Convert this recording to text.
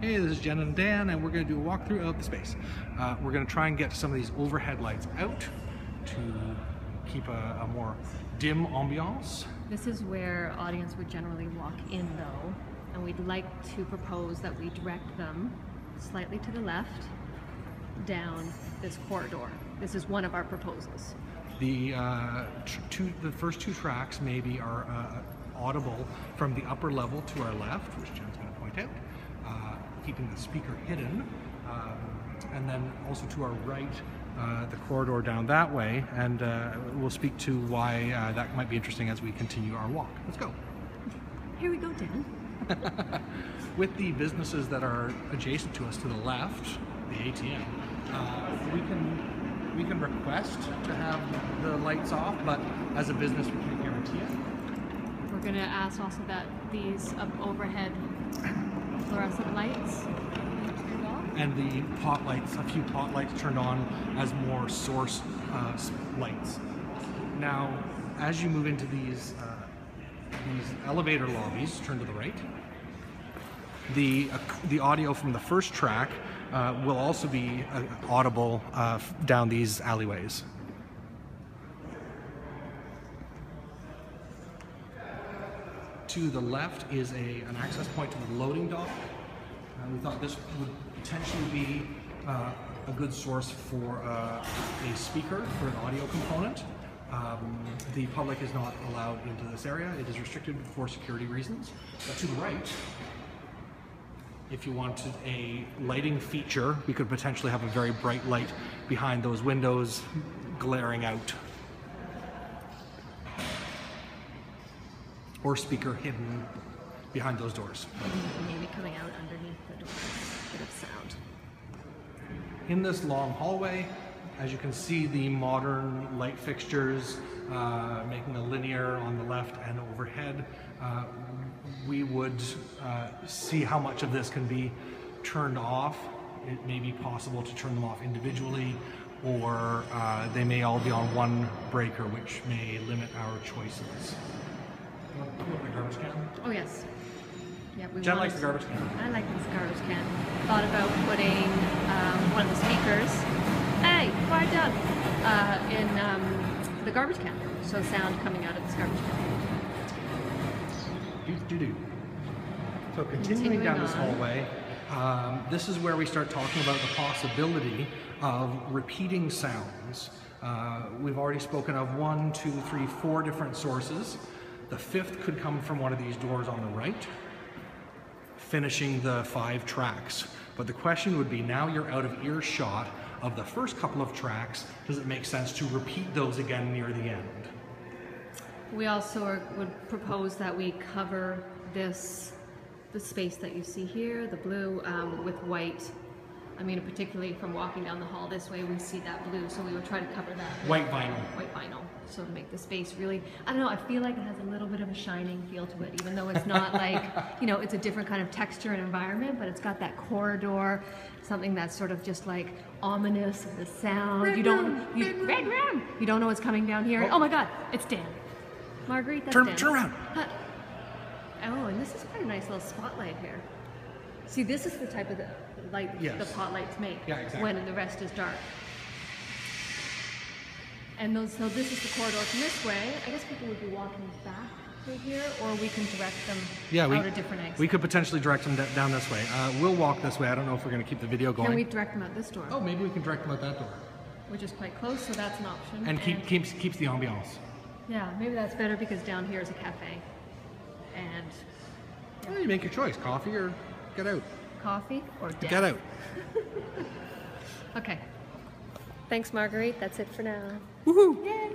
Hey, this is Jen and Dan, and we're going to do a walkthrough of the space. We're going to try and get some of these overhead lights out to keep a more dim ambiance. This is where audience would generally walk in though, and we'd like to propose that we direct them slightly to the left down this corridor. This is one of our proposals. The first two tracks maybe are audible from the upper level to our left, which Jen's going to point out, keeping the speaker hidden, and then also to our right, the corridor down that way, and we'll speak to why that might be interesting as we continue our walk. Let's go. Here we go, Dan. With the businesses that are adjacent to us to the left, the ATM, we can request to have the lights off, but as a business we can't guarantee it. We're going to ask also that these overhead fluorescent lights turned off. And the pot lights, a few pot lights turned on as more source lights. Now, as you move into these elevator lobbies, turn to the right, the audio from the first track will also be audible down these alleyways. To the left is an access point to the loading dock. We thought this would potentially be a good source for a speaker for an audio component. The public is not allowed into this area. It is restricted for security reasons. But to the right, if you wanted a lighting feature, we could potentially have a very bright light behind those windows glaring out. Or speaker hidden behind those doors. Maybe coming out underneath the door, bit of sound. In this long hallway, as you can see, the modern light fixtures making a linear on the left and overhead. We would see how much of this can be turned off. It may be possible to turn them off individually, or they may all be on one breaker, which may limit our choices. You want the garbage can? Oh yes. Yeah, Jen likes the garbage can. I like this garbage can. Thought about putting one of the speakers, hey, quiet down, in the garbage can. So sound coming out of this garbage can. So continuing down this hallway, this is where we start talking about the possibility of repeating sounds. We've already spoken of 1, 2, 3, 4 different sources. The fifth could come from one of these doors on the right, finishing the 5 tracks. But the question would be, now you're out of earshot of the first couple of tracks, does it make sense to repeat those again near the end? We also would propose that we cover the space that you see here, the blue, with white. I mean, particularly from walking down the hall this way, we see that blue, so we would try to cover that. White vinyl. White vinyl, so to make the space really, I don't know, I feel like it has a little bit of a shining feel to it, even though it's not like, you know, it's a different kind of texture and environment, but it's got that corridor, something that's sort of just like ominous, the sound. Red room. You don't know what's coming down here. Oh my God, it's Dan. Marguerite, that's Dan. Turn around. Oh, and this is quite a nice little spotlight here. See, this is the type of light the pot lights make when the rest is dark. And so this is the corridor from this way. I guess people would be walking back through here, or we can direct them out a different exit. We could potentially direct them down this way. We'll walk this way. I don't know if we're going to keep the video going. Can we direct them out this door? Oh, maybe we can direct them out that door. Which is quite close, so that's an option. And keeps the ambiance. Yeah, maybe that's better because down here is a cafe. And well, you make your choice, coffee or get out. Coffee or death. Get out. Okay. Thanks, Marguerite. That's it for now. Woohoo! Yay!